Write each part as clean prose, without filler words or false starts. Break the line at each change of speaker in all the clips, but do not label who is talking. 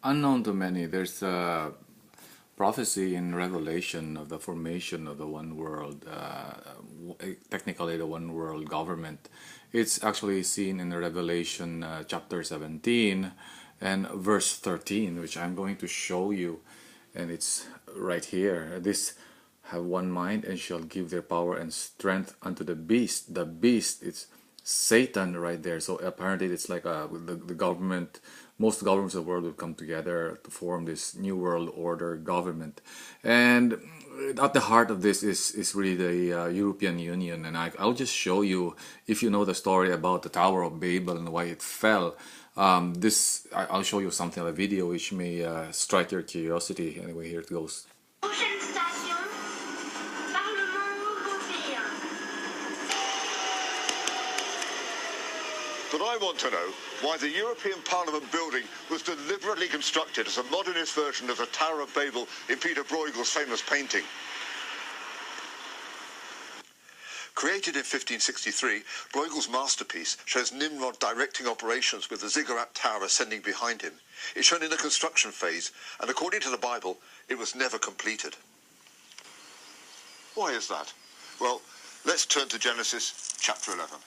Unknown to many, there's a prophecy in Revelation of the formation of the one world, technically the one world government. It's actually seen in Revelation chapter 17 and verse 13, which I'm going to show you, and it's right here. This have one mind and shall give their power and strength unto the beast. The beast, it's Satan right there. So apparently it's like the government, most governments of the world will come together to form this new world order government. And at the heart of this is really the European Union. And I'll just show you, if you know the story about the Tower of Babel and why it fell. I'll show you something, a video which may strike your curiosity. Anyway, here it goes.
But I want to know why the European Parliament building was deliberately constructed as a modernist version of the Tower of Babel in Peter Bruegel's famous painting. Created in 1563, Bruegel's masterpiece shows Nimrod directing operations with the ziggurat tower ascending behind him. It's shown in the construction phase, and according to the Bible, it was never completed. Why is that? Well, let's turn to Genesis chapter 11.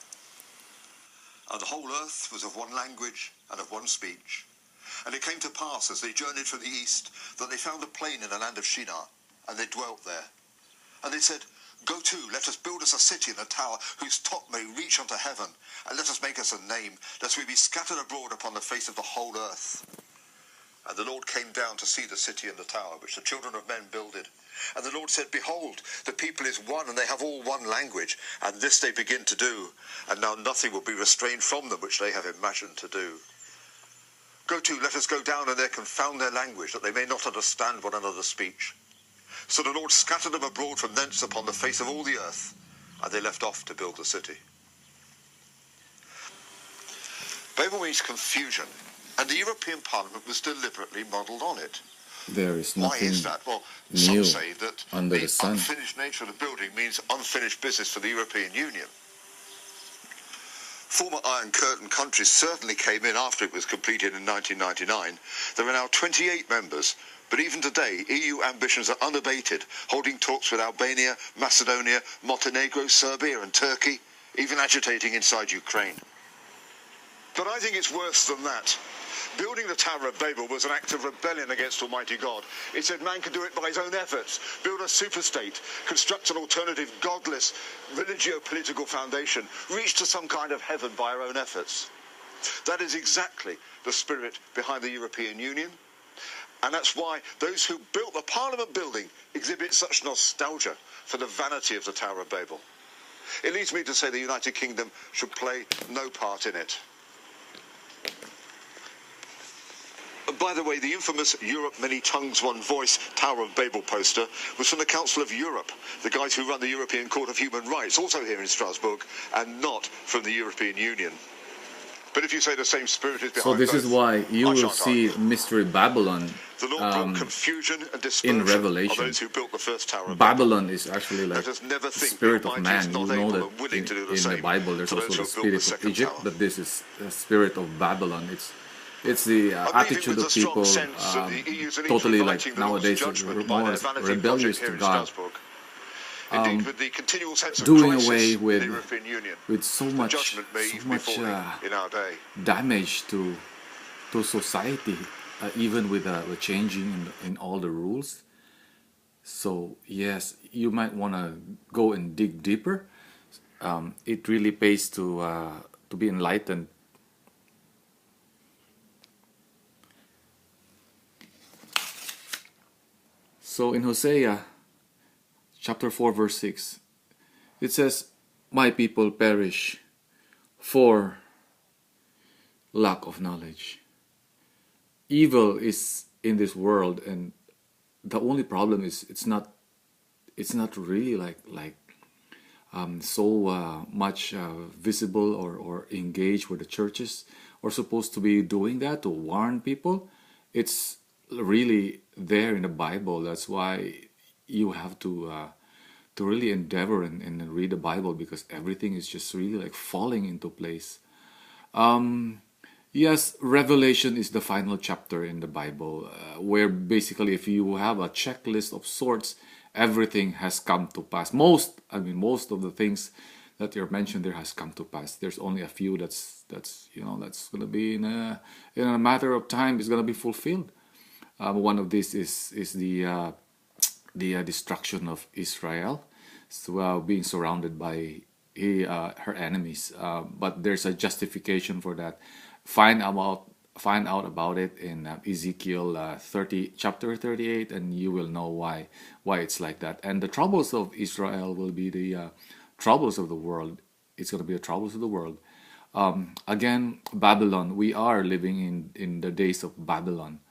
And the whole earth was of one language and of one speech. And it came to pass, as they journeyed from the east, that they found a plain in the land of Shinar, and they dwelt there. And they said, Go to, let us build us a city and a tower, whose top may reach unto heaven, and let us make us a name, lest we be scattered abroad upon the face of the whole earth. And the Lord came down to see the city and the tower, which the children of men builded. And the Lord said, Behold, the people is one, and they have all one language, and this they begin to do. And now nothing will be restrained from them which they have imagined to do. Go to, let us go down and there confound their language, that they may not understand one another's speech. So the Lord scattered them abroad from thence upon the face of all the earth, and they left off to build the city. Babel means confusion, and the European Parliament was deliberately modelled on it.
There is nothing
Why is that? Well,
new
some say that
under the sun.
unfinished nature of the building means unfinished business for the European Union. Former Iron Curtain countries certainly came in after it was completed in 1999. There are now 28 members, but even today, EU ambitions are unabated, holding talks with Albania, Macedonia, Montenegro, Serbia and Turkey, even agitating inside Ukraine. But I think it's worse than that. Building the Tower of Babel was an act of rebellion against Almighty God. It said man can do it by his own efforts, build a superstate, construct an alternative, godless, religio-political foundation, reach to some kind of heaven by our own efforts. That is exactly the spirit behind the European Union, and that's why those who built the Parliament building exhibit such nostalgia for the vanity of the Tower of Babel. It leads me to say the United Kingdom should play no part in it. By the way, the infamous Europe Many Tongues One Voice Tower of Babel poster was from the Council of Europe, the guys who run the European Court of Human Rights, also here in Strasbourg, and not from the European Union. But if you say the same spirit is behind
So this
both,
is why you
I
will
shan't
see
argue.
Mystery Babylon
The Lord brought confusion and dispersion
in Revelation.
of those who built the first Tower of
Babylon is actually like
Let us never
the
think
spirit
the
of
Almighty is
man. You
not
know
able
that
and willing to do the
in the
same
Bible there's
for
also
those
the
who built the
spirit of
second
Egypt,
tower.
but this is the spirit of Babylon. It's the
I'm leaving
attitude
with
of
the strong
people
sense that the EU's
totally
inviting
like
the Lord's
nowadays
judgment by
more
their vanity
rebellious
project here
to
in
God,
Strasbourg. Indeed, with the continual sense of
doing
crisis
away
in
with
the European Union,
so
the
much
judgment may even be falling in our day.
damage to society, even with changing in all the rules. So yes, you might want to go and dig deeper. It really pays to be enlightened. So in Hosea chapter 4 verse 6, it says, "My people perish for lack of knowledge." Evil is in this world, and the only problem is it's not really so much visible or engaged with the churches are supposed to be doing that to warn people. It's really there in the Bible. That's why you have to really endeavor and read the Bible, because everything is just really like falling into place. Yes, Revelation is the final chapter in the Bible, where basically, if you have a checklist of sorts, everything has come to pass. Most of the things that you're mentioned there has come to pass. There's only a few that's gonna be in a matter of time is gonna be fulfilled. One of these is the destruction of Israel, so, being surrounded by her enemies. But there's a justification for that. Find about find out about it in Ezekiel 30 chapter 38, and you will know why it's like that. And the troubles of Israel will be the troubles of the world. It's going to be the troubles of the world. Again, Babylon. We are living in the days of Babylon.